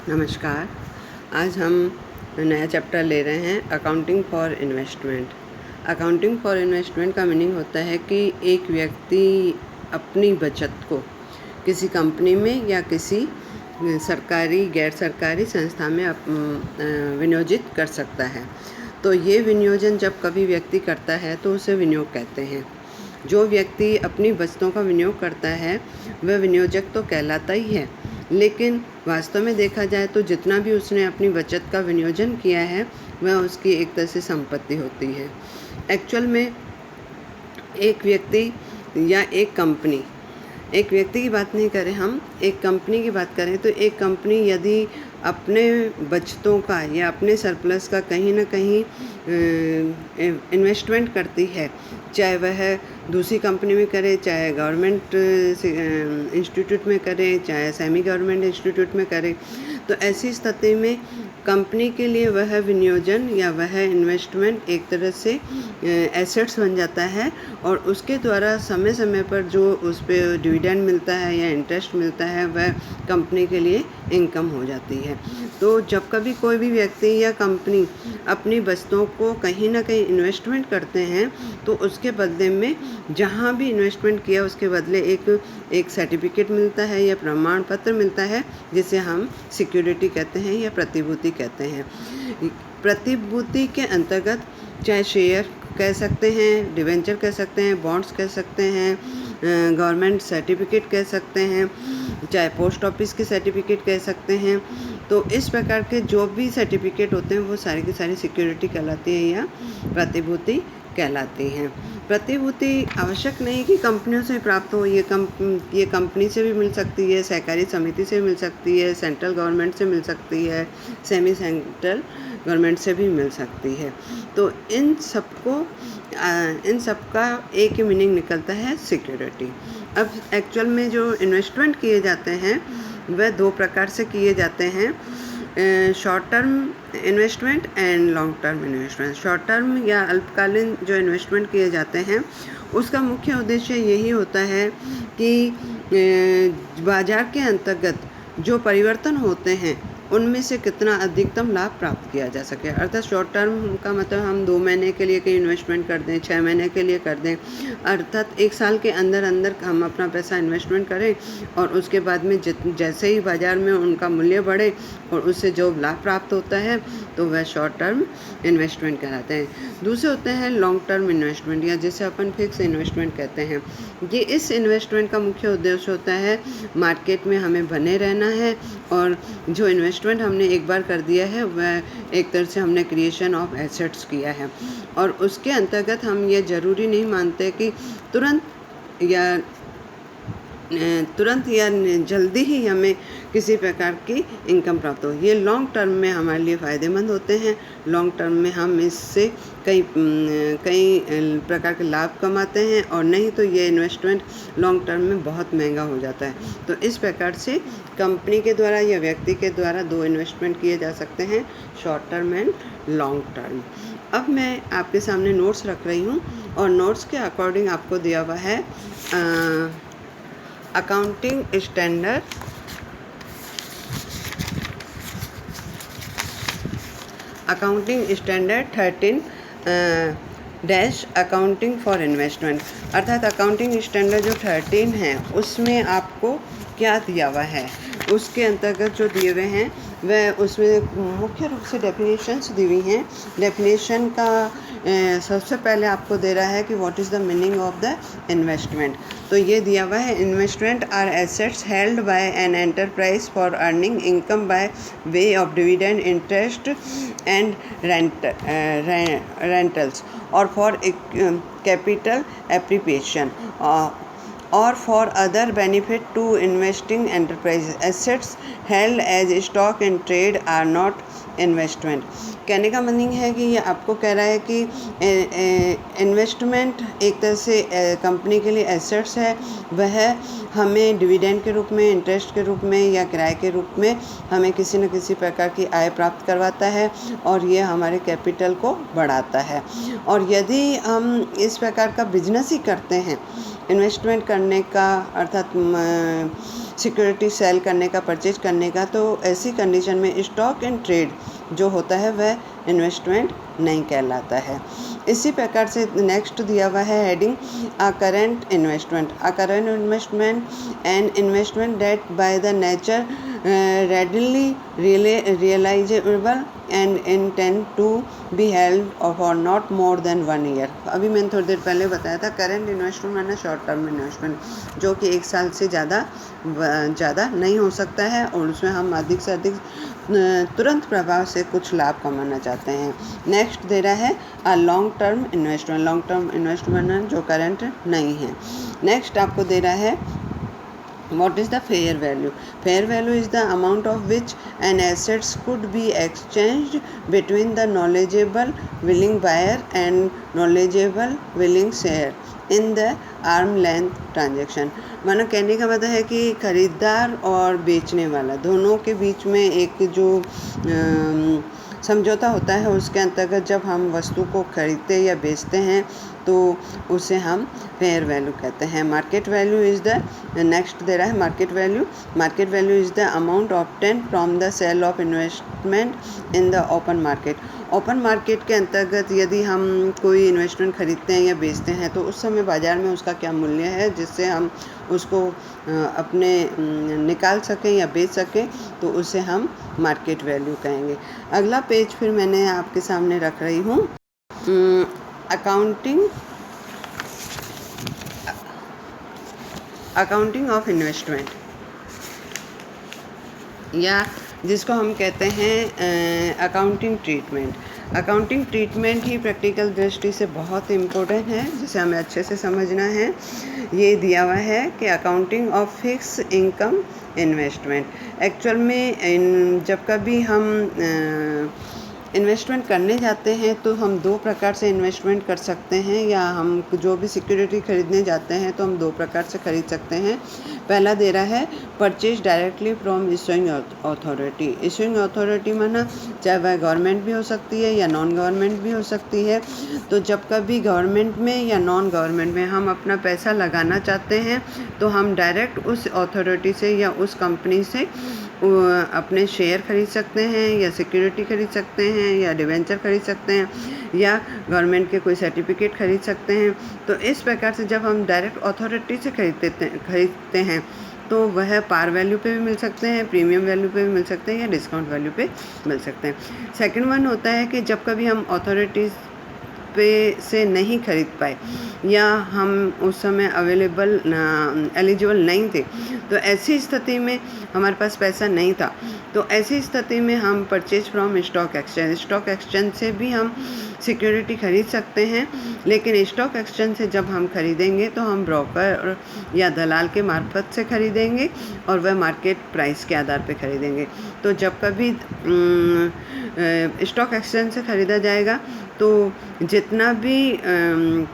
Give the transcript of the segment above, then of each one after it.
नमस्कार। आज हम नया चैप्टर ले रहे हैं accounting for investment. Accounting for investment का मीनिंग होता है कि एक व्यक्ति अपनी बचत को किसी कंपनी में या किसी सरकारी गैर सरकारी संस्था में विनियोजित कर सकता है। तो ये विनियोजन जब कभी व्यक्ति करता है तो उसे विनियोग कहते हैं। जो व्यक्ति अपनी बचतों का विनियोग करता है वह विनियोजक तो कहलाता ही है, लेकिन वास्तव में देखा जाए तो जितना भी उसने अपनी बचत का विनियोजन किया है वह उसकी एक तरह से संपत्ति होती है। एक्चुअल में एक व्यक्ति या एक व्यक्ति की बात नहीं करें, हम एक कंपनी की बात करें तो एक कंपनी यदि अपने बचतों का या अपने सरप्लस का कहीं ना कहीं इन्वेस्टमेंट करती है, चाहे वह दूसरी कंपनी में करे, चाहे गवर्नमेंट इंस्टीट्यूट में करे, चाहे सेमी गवर्नमेंट इंस्टीट्यूट में करे, तो ऐसी स्थिति में कंपनी के लिए वह विनियोजन या वह इन्वेस्टमेंट एक तरह से एसेट्स बन जाता है और उसके द्वारा समय समय पर जो उस पर डिविडेंड मिलता है या इंटरेस्ट मिलता है वह कंपनी के लिए इनकम हो जाती है। तो जब कभी कोई भी व्यक्ति या कंपनी अपनी वस्तुओं को कहीं ना कहीं इन्वेस्टमेंट करते हैं तो उसके बदले में जहाँ भी इन्वेस्टमेंट किया उसके बदले एक सर्टिफिकेट मिलता है या प्रमाण पत्र मिलता है, जिसे हम सिक्योरिटी कहते हैं या प्रतिभूति कहते हैं। प्रतिभूति के अंतर्गत चाहे शेयर कह सकते हैं, डिवेंचर कह सकते हैं, बॉन्ड्स कह सकते हैं, गवर्नमेंट सर्टिफिकेट कह सकते हैं, चाहे पोस्ट ऑफिस के सर्टिफिकेट कह सकते हैं। तो इस प्रकार के जो भी सर्टिफिकेट होते हैं वो सारी की सारी सिक्योरिटी कहलाती है या प्रतिभूति कहलाती हैं। प्रतिभूति आवश्यक नहीं कि कंपनियों से प्राप्त हो, ये कंपनी से भी मिल सकती है, सहकारी समिति से मिल सकती है, सेंट्रल गवर्नमेंट से मिल सकती है, सेमी सेंट्रल गवर्नमेंट से भी मिल सकती है। तो इन सबका एक ही मीनिंग निकलता है सिक्योरिटी। अब एक्चुअल में जो इन्वेस्टमेंट किए जाते हैं वह दो प्रकार से किए जाते हैं, short term investment and long term investment. Short term या अल्पकालीन जो इन्वेस्टमेंट किए जाते हैं उसका मुख्य उद्देश्य यही होता है कि बाजार के अंतर्गत जो परिवर्तन होते हैं उनमें से कितना अधिकतम लाभ प्राप्त किया जा सके। अर्थात शॉर्ट टर्म का मतलब हम 2 महीने के लिए कहीं इन्वेस्टमेंट कर दें, 6 महीने के लिए कर दें, अर्थात 1 साल के अंदर अंदर हम अपना पैसा इन्वेस्टमेंट करें और उसके बाद में जैसे ही बाज़ार में उनका मूल्य बढ़े और उससे जो लाभ प्राप्त होता है तो वह शॉर्ट टर्म इन्वेस्टमेंट कहलाते हैं। दूसरे होते हैं लॉन्ग टर्म इन्वेस्टमेंट या जिसे अपन फिक्स इन्वेस्टमेंट कहते हैं। ये इस इन्वेस्टमेंट का मुख्य उद्देश्य होता है मार्केट में हमें बने रहना है और जो इन्वेस्टमेंट हमने एक बार कर दिया है वह एक तरह से हमने क्रिएशन ऑफ एसेट्स किया है और उसके अंतर्गत हम ये ज़रूरी नहीं मानते कि तुरंत या जल्दी ही हमें किसी प्रकार की इनकम प्राप्त हो। ये लॉन्ग टर्म में हमारे लिए फ़ायदेमंद होते हैं। लॉन्ग टर्म में हम इससे कई प्रकार के लाभ कमाते हैं और नहीं तो ये इन्वेस्टमेंट लॉन्ग टर्म में बहुत महंगा हो जाता है। तो इस प्रकार से कंपनी के द्वारा या व्यक्ति के द्वारा 2 इन्वेस्टमेंट किए जा सकते हैं, short term and long term. अब मैं आपके सामने नोट्स रख रही हूँ और नोट्स के अकॉर्डिंग आपको दिया हुआ है accounting standard 13 dash accounting for investment. अर्थात अकाउंटिंग स्टैंडर्ड जो 13 है उसमें आपको क्या दिया हुआ है, उसके अंतर्गत जो दिए हुए हैं वह उसमें मुख्य रूप से डेफिनेशंस दी हुई हैं। डेफिनेशन का सबसे पहले आपको दे रहा है कि what is the meaning of the investment. तो ये दिया हुआ है, investment are assets held by an enterprise for earning income by way of dividend, interest and rentals और for capital appreciation or for other benefit to investing enterprises. Assets held as stock in trade are not investment. कहने का meaning है कि ये आपको कह रहा है कि इन्वेस्टमेंट एक तरह से कंपनी के लिए एसेट्स है, वह हमें डिविडेंड के रूप में, इंटरेस्ट के रूप में या किराए के रूप में हमें किसी न किसी प्रकार की आय प्राप्त करवाता है और ये हमारे कैपिटल को बढ़ाता है। और यदि हम इस प्रकार का बिजनेस ही करते हैं, इन्वेस्टमेंट करने का अर्थात सिक्योरिटी सेल करने का, परचेज करने का, तो ऐसी कंडीशन में स्टॉक इन ट्रेड जो होता है वह इन्वेस्टमेंट नहीं कहलाता है। इसी प्रकार से नेक्स्ट दिया हुआ है heading a current investment. A current investment an investment that by the nature readily realizable and intend to be held for not more than 1 year। अभी मैंने थोड़ी देर पहले बताया था करेंट इन्वेस्टमेंट माना शॉर्ट टर्म इन्वेस्टमेंट जो कि 1 साल से ज़्यादा नहीं हो सकता है और उसमें हम अधिक से अधिक तुरंत प्रभाव से कुछ लाभ कमाना चाहते हैं। नेक्स्ट दे रहा है a long term investment. Long term investment जो करंट नहीं है। नेक्स्ट आपको दे रहा है what is the fair value? Fair value is the amount of which an assets could be exchanged between the knowledgeable willing buyer and knowledgeable willing seller in the arm length transaction। मानो कहने का मतलब है कि खरीदार और बेचने वाला दोनों के बीच में एक जो समझौता होता है उसके अंतर्गत जब हम वस्तु को खरीदते या बेचते हैं तो उसे हम फेयर वैल्यू कहते हैं। Market value is the next दे रहा है market value. Market value is the amount obtained from the sale of investment in the open market. Open market के अंतर्गत यदि हम कोई इन्वेस्टमेंट खरीदते हैं या बेचते हैं तो उस समय बाज़ार में उसका क्या मूल्य है जिससे हम उसको अपने निकाल सकें या बेच सकें, तो उसे हम मार्केट वैल्यू कहेंगे। अगला पेज फिर मैंने आपके सामने रख रही हूँ अकाउंटिंग ऑफ इन्वेस्टमेंट, या जिसको हम कहते हैं अकाउंटिंग ट्रीटमेंट। अकाउंटिंग ट्रीटमेंट ही प्रैक्टिकल दृष्टि से बहुत इम्पोर्टेंट है जिसे हमें अच्छे से समझना है। ये दिया हुआ है कि accounting of fix income investment. Actual में जब कभी हम इन्वेस्टमेंट करने जाते हैं तो हम 2 प्रकार से इन्वेस्टमेंट कर सकते हैं, या हम जो भी सिक्योरिटी खरीदने जाते हैं तो हम 2 प्रकार से खरीद सकते हैं। पहला दे रहा है purchase directly from issuing authority. Issuing authority माना चाहे वह गवर्नमेंट भी हो सकती है या नॉन गवर्नमेंट भी हो सकती है। तो जब कभी गवर्नमेंट में या नॉन गवर्नमेंट में हम अपना पैसा लगाना चाहते हैं तो हम डायरेक्ट उस अथॉरिटी से या उस कंपनी से अपने शेयर खरीद सकते हैं या सिक्योरिटी खरीद सकते हैं या डिवेंचर खरीद सकते हैं या गवर्नमेंट के कोई सर्टिफिकेट खरीद सकते हैं। तो इस प्रकार से जब हम डायरेक्ट अथॉरिटी से खरीदते हैं तो वह पार वैल्यू पे भी मिल सकते हैं, प्रीमियम वैल्यू पे भी मिल सकते हैं या डिस्काउंट वैल्यू पे मिल सकते हैं। सेकंड वन होता है कि जब कभी हम अथॉरिटीज़ पे से नहीं खरीद पाए या हम उस समय एलिजिबल नहीं थे, तो ऐसी स्थिति में हमारे पास पैसा नहीं था, तो ऐसी स्थिति में हम परचेज फ्रॉम स्टॉक एक्सचेंज से भी हम सिक्योरिटी खरीद सकते हैं। लेकिन स्टॉक एक्सचेंज से जब हम खरीदेंगे तो हम ब्रोकर या दलाल के मार्फत से खरीदेंगे और वह मार्केट प्राइस के आधार पर खरीदेंगे। तो जब कभी स्टॉक एक्सचेंज से ख़रीदा जाएगा तो जितना भी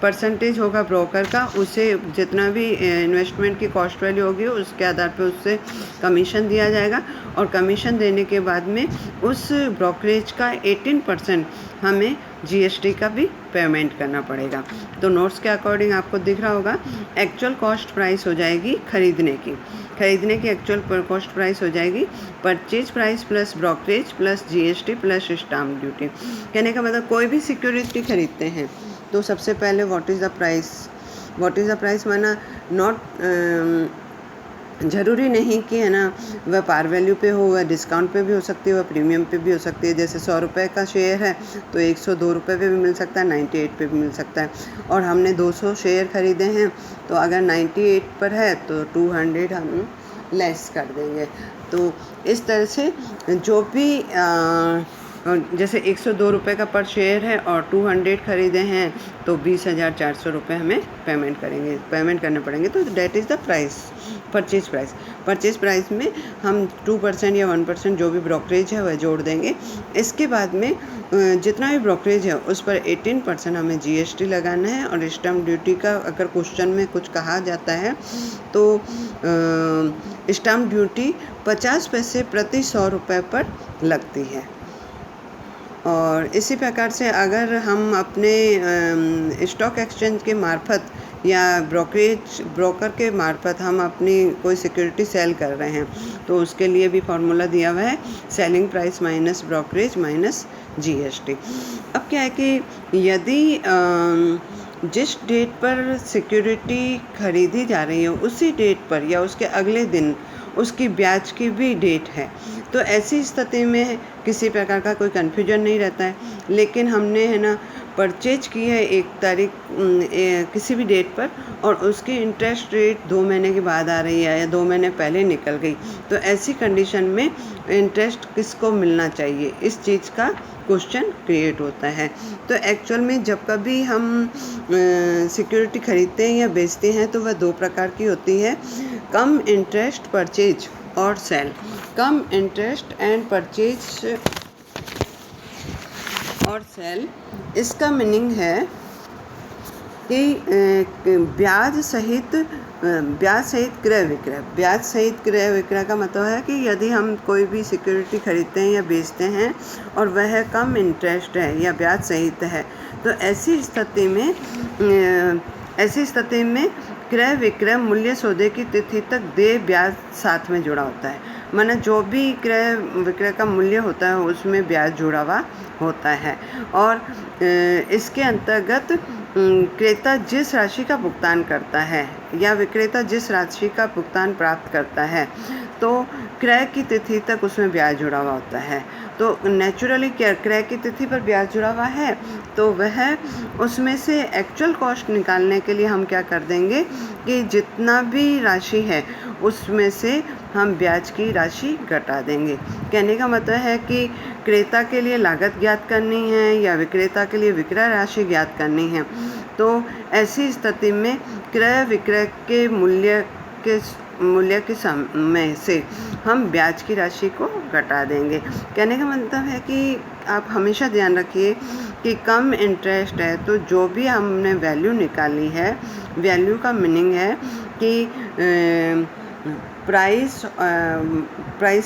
परसेंटेज होगा ब्रोकर का, उसे जितना भी इन्वेस्टमेंट की कॉस्ट वैल्यू होगी उसके आधार पे उससे कमीशन दिया जाएगा और कमीशन देने के बाद में उस ब्रोकरेज का 18% हमें जीएसटी का भी पेमेंट करना पड़ेगा। तो नोट्स के अकॉर्डिंग आपको दिख रहा होगा एक्चुअल कॉस्ट प्राइस हो जाएगी खरीदने की एक्चुअल कॉस्ट प्राइस हो जाएगी purchase price plus brokerage plus GST plus stamp duty. कहने का मतलब कोई भी सिक्योरिटी खरीदते हैं तो सबसे पहले व्हाट इज़ द प्राइस माना नॉट ज़रूरी नहीं कि है ना वह पार वैल्यू पे हो, वह डिस्काउंट पे भी हो सकती है, वह प्रीमियम पे भी हो सकती है। जैसे 100 रुपये का शेयर है तो 102 रुपये पे भी मिल सकता है, 98 पे भी मिल सकता है। और हमने 200 शेयर खरीदे हैं तो अगर 98 पर है तो 200 हम लेस कर देंगे। तो इस तरह से जो भी जैसे 102 रुपये का पर शेयर है और 200 खरीदे हैं तो 20,400 रुपये हमें पेमेंट करने पड़ेंगे। तो that is the price purchase price में हम 2% या 1% जो भी ब्रोकरेज है वह जोड़ देंगे। इसके बाद में जितना भी ब्रोकरेज है उस पर 18% हमें जीएसटी लगाना है। और स्टैम्प ड्यूटी का अगर क्वेश्चन में कुछ कहा जाता है तो स्टैम्प ड्यूटी 50 पैसे प्रति 100 रुपये पर लगती है। और इसी प्रकार से अगर हम अपने स्टॉक एक्सचेंज के मार्फत या ब्रोकर के मार्फत हम अपनी कोई सिक्योरिटी सेल कर रहे हैं, तो उसके लिए भी फार्मूला दिया हुआ है, selling price minus brokerage minus GST। अब क्या है कि यदि जिस डेट पर सिक्योरिटी खरीदी जा रही है उसी डेट पर या उसके अगले दिन उसकी ब्याज की भी डेट है, तो ऐसी स्थिति में किसी प्रकार का कोई कन्फ्यूजन नहीं रहता है। लेकिन हमने है ना परचेज की है 1 तारीख किसी भी डेट पर, और उसकी इंटरेस्ट रेट 2 महीने के बाद आ रही है या 2 महीने पहले निकल गई, तो ऐसी कंडीशन में इंटरेस्ट किसको मिलना चाहिए, इस चीज़ का क्वेश्चन क्रिएट होता है। तो एक्चुअल में जब कभी हम सिक्योरिटी खरीदते हैं या बेचते हैं तो वह 2 प्रकार की होती है, कम इंटरेस्ट परचेज और sale. Cum interest and purchase और सेल, इसका मीनिंग है कि ब्याज सहित क्रय विक्रय। ब्याज सहित क्रय विक्रय का मतलब है कि यदि हम कोई भी सिक्योरिटी खरीदते हैं या बेचते हैं और वह कम इंटरेस्ट है या ब्याज सहित है, तो ऐसी स्थिति में क्रय विक्रय मूल्य सौदे की तिथि तक देय ब्याज साथ में जुड़ा होता है। माना जो भी क्रय विक्रय का मूल्य होता है उसमें ब्याज जुड़ा हुआ होता है, और इसके अंतर्गत क्रेता जिस राशि का भुगतान करता है या विक्रेता जिस राशि का भुगतान प्राप्त करता है, तो क्रय की तिथि तक उसमें ब्याज जुड़ा हुआ होता है। तो नेचुरली क्रय की तिथि पर ब्याज जुड़ा हुआ है, तो वह उसमें से एक्चुअल कॉस्ट निकालने के लिए हम क्या कर देंगे कि जितना भी राशि है उसमें से हम ब्याज की राशि घटा देंगे। कहने का मतलब है कि क्रेता के लिए लागत ज्ञात करनी है या विक्रेता के लिए विक्रय राशि ज्ञात करनी है, तो ऐसी स्थिति में क्रय विक्रय के मूल्य के समय से हम ब्याज की राशि को घटा देंगे। कहने का मतलब है कि आप हमेशा ध्यान रखिए कि कम इंटरेस्ट है तो जो भी हमने वैल्यू निकाली है, वैल्यू का मीनिंग है कि price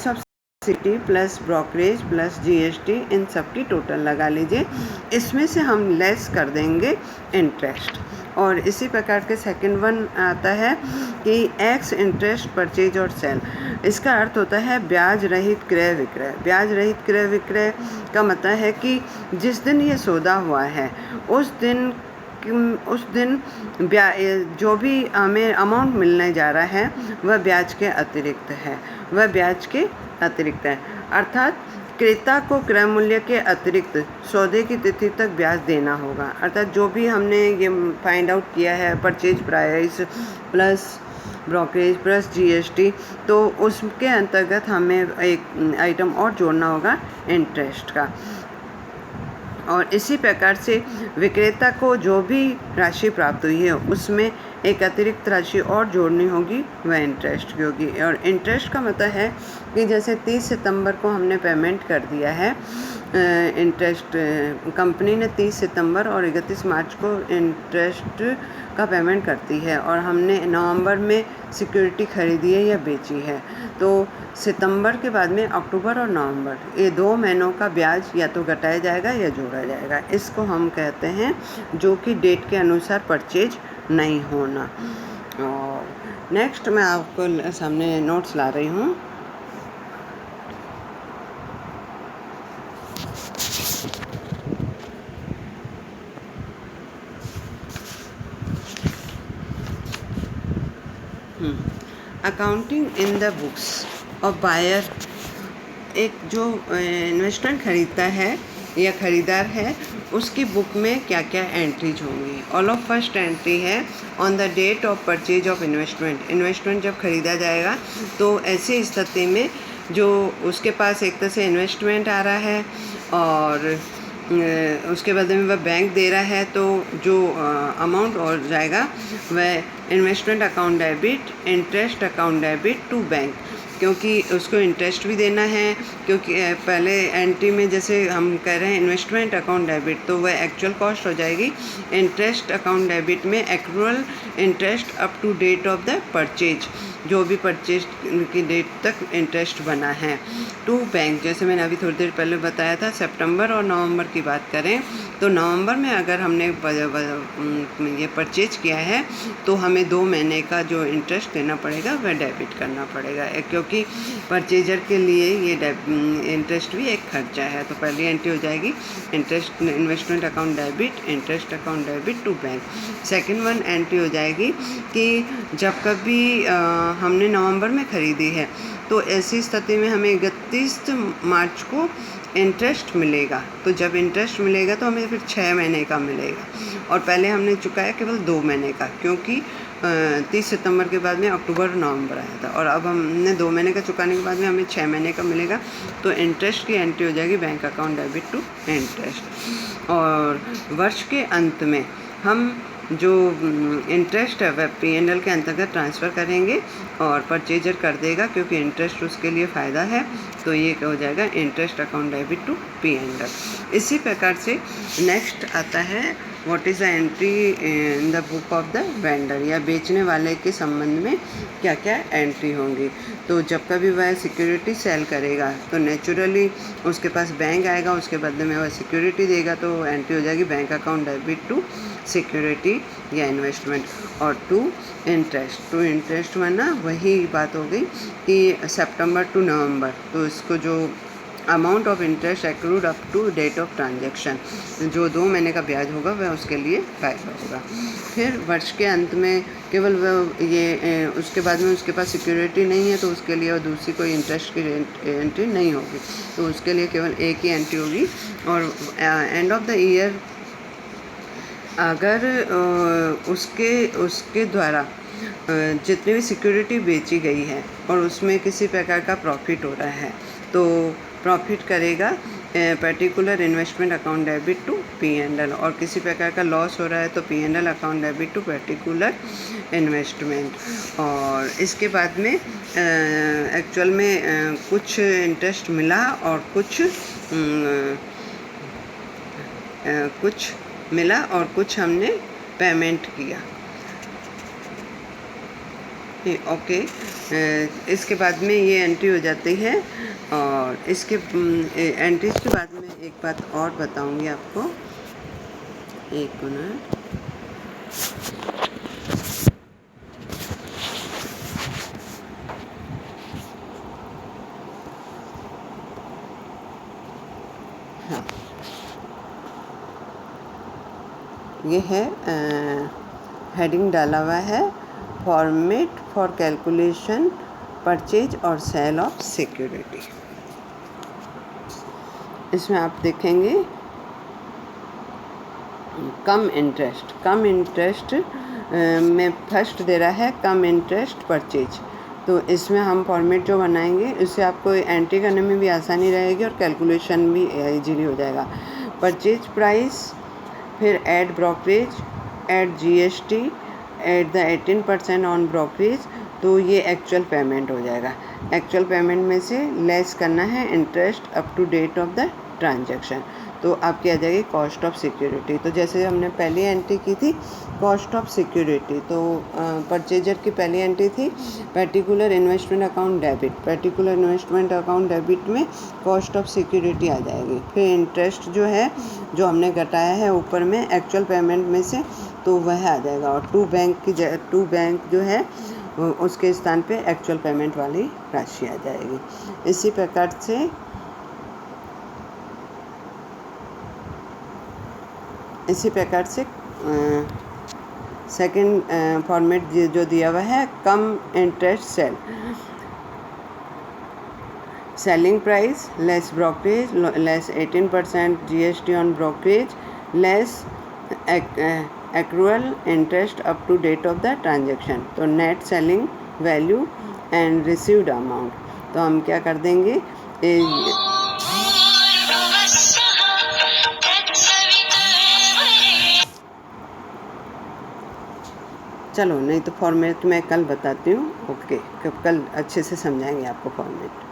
of city plus brokerage plus GST, इन सब की टोटल लगा लीजिए, इसमें से हम लेस कर देंगे इंटरेस्ट। और इसी प्रकार के सेकंड वन आता है कि एक्स इंटरेस्ट परचेज और सेल। इसका अर्थ होता है ब्याज रहित क्रय विक्रय। ब्याज रहित क्रय विक्रय का मतलब है कि जिस दिन ये सौदा हुआ है उस दिन जो भी हमें अमाउंट मिलने जा रहा है वह ब्याज के अतिरिक्त है, अर्थात क्रेता को क्रय मूल्य के अतिरिक्त सौदे की तिथि तक ब्याज देना होगा। अर्थात जो भी हमने ये फाइंड आउट किया है purchase price plus brokerage plus GST, तो उसके अंतर्गत हमें एक आइटम और जोड़ना होगा इंटरेस्ट का। और इसी प्रकार से विक्रेता को जो भी राशि प्राप्त हुई है उसमें एक अतिरिक्त राशि और जोड़नी होगी, वह इंटरेस्ट की होगी। और इंटरेस्ट का मतलब है कि जैसे 30 सितंबर को हमने पेमेंट कर दिया है इंटरेस्ट, कंपनी ने 30 सितंबर और 31 मार्च को इंटरेस्ट का पेमेंट करती है, और हमने नवंबर में सिक्योरिटी खरीदी है या बेची है, तो सितंबर के बाद में अक्टूबर और नवंबर, ये 2 महीनों का ब्याज या तो घटाया जाएगा या जोड़ा जाएगा। इसको हम कहते हैं जो कि डेट के अनुसार परचेज नहीं होना। और नेक्स्ट मैं आपको सामने नोट्स ला रही हूँ। Accounting in the books of buyer. एक जो इन्वेस्टमेंट खरीदता है या ख़रीदार है उसकी बुक में क्या क्या एंट्रीज होंगी। ऑल ऑफ फर्स्ट एंट्री है on the date of purchase of investment. Investment जब ख़रीदा जाएगा तो ऐसी स्थिति में जो उसके पास एक तरह से इन्वेस्टमेंट आ रहा है और उसके बदले में वह बैंक दे रहा है, तो जो अमाउंट और जाएगा वह investment account debit, interest account debit to bank, क्योंकि उसको इंटरेस्ट भी देना है, क्योंकि पहले एंट्री में जैसे हम कह रहे हैं इन्वेस्टमेंट अकाउंट डेबिट, तो वह एक्चुअल कॉस्ट हो जाएगी। इंटरेस्ट अकाउंट डेबिट में accrual interest up to date of the purchase, जो भी परचेज की डेट तक इंटरेस्ट बना है। टू बैंक, जैसे मैंने अभी थोड़ी देर पहले बताया था, सितंबर और नवंबर की बात करें तो नवंबर में अगर हमने ये परचेज किया है तो हमें 2 महीने का जो इंटरेस्ट देना पड़ेगा वह डेबिट करना पड़ेगा, क्योंकि परचेजर के लिए ये इंटरेस्ट भी एक खर्चा है। तो पहली एंट्री हो जाएगी interest, investment account debit, interest account debit to bank. Second one entry हो जाएगी कि जब कभी हमने नवंबर में ख़रीदी है तो ऐसी स्थिति में हमें 31 मार्च को इंटरेस्ट मिलेगा। तो जब इंटरेस्ट मिलेगा तो हमें फिर 6 महीने का मिलेगा, और पहले हमने चुकाया केवल 2 महीने का, क्योंकि 30 सितंबर के बाद में अक्टूबर और नवंबर आया था, और अब हमने 2 महीने का चुकाने के बाद में हमें 6 महीने का मिलेगा। तो इंटरेस्ट की एंट्री हो जाएगी bank account debit to interest. और वर्ष के अंत में हम जो इंटरेस्ट है वह P&L के अंतर्गत ट्रांसफ़र करेंगे और परचेजर कर देगा, क्योंकि इंटरेस्ट उसके लिए फ़ायदा है। तो ये हो जाएगा interest account debit to P&L। इसी प्रकार से नेक्स्ट आता है what is the entry in the book of the vendor, या बेचने वाले के संबंध में क्या क्या एंट्री होंगी। तो जब कभी वह सिक्योरिटी सेल करेगा तो नेचुरली उसके पास बैंक आएगा, उसके बदले में वह सिक्योरिटी देगा, तो एंट्री हो जाएगी bank account debit to security या इन्वेस्टमेंट। और टू इंटरेस्ट माना वही बात हो गई कि सितंबर टू नवंबर, तो इसको जो amount of interest accrued up to date of transaction, जो 2 महीने का ब्याज होगा वह उसके लिए फ़ायदा होगा। फिर वर्ष के अंत में केवल वह ये उसके बाद में उसके पास सिक्योरिटी नहीं है तो उसके लिए दूसरी कोई इंटरेस्ट की एंट्री नहीं होगी, तो उसके लिए केवल एक ही एंट्री होगी। और एंड ऑफ द ईयर अगर उसके द्वारा जितनी भी सिक्योरिटी बेची गई है और उसमें किसी प्रकार का प्रॉफिट हो रहा है तो प्रॉफिट करेगा particular investment account debit to P&L, और किसी प्रकार का लॉस हो रहा है तो P&L account debit to particular investment. और इसके बाद में एक्चुअल में कुछ इंटरेस्ट मिला और कुछ हमने पेमेंट किया। ओके, इसके बाद में ये एंट्री हो जाती है। और इसके एंट्रीज के बाद में एक बात और बताऊंगी आपको, एक मिनट। हाँ, ये है हेडिंग डाला हुआ है फॉर्मेट फॉर कैलकुलेशन परचेज और सेल ऑफ सिक्योरिटी। इसमें आप देखेंगे कम इंटरेस्ट में फर्स्ट दे रहा है कम इंटरेस्ट परचेज। तो इसमें हम फॉर्मेट जो बनाएंगे उससे आपको एंट्री करने में भी आसानी रहेगी और कैलकुलेशन भी इजीली हो जाएगा। परचेज प्राइस, फिर add brokerage, add GST, add the 18% on brokerage, तो ये एक्चुअल पेमेंट हो जाएगा। एक्चुअल पेमेंट में से लेस करना है interest up to date of the transaction, तो आपकी आ जाएगी कॉस्ट ऑफ सिक्योरिटी। तो जैसे हमने पहली एंट्री की थी कॉस्ट ऑफ सिक्योरिटी, तो परचेजर की पहली एंट्री थी particular investment account debit, particular investment account debit में कॉस्ट ऑफ सिक्योरिटी आ जाएगी। फिर इंटरेस्ट जो है जो हमने घटाया है ऊपर में एक्चुअल पेमेंट में से, तो वह आ जाएगा। और टू बैंक जो है उसके स्थान पे एक्चुअल पेमेंट वाली राशि आ जाएगी। इसी प्रकार से सेकंड फॉर्मेट जो दिया हुआ है cum interest selling price less brokerage less 18% GST on brokerage less accrual interest up to date of the transaction, तो net selling value and received amount। तो हम क्या कर देंगे, चलो नहीं तो फॉर्मेट मैं कल बताती हूँ। ओके, कल अच्छे से समझाएंगे आपको फॉर्मेट।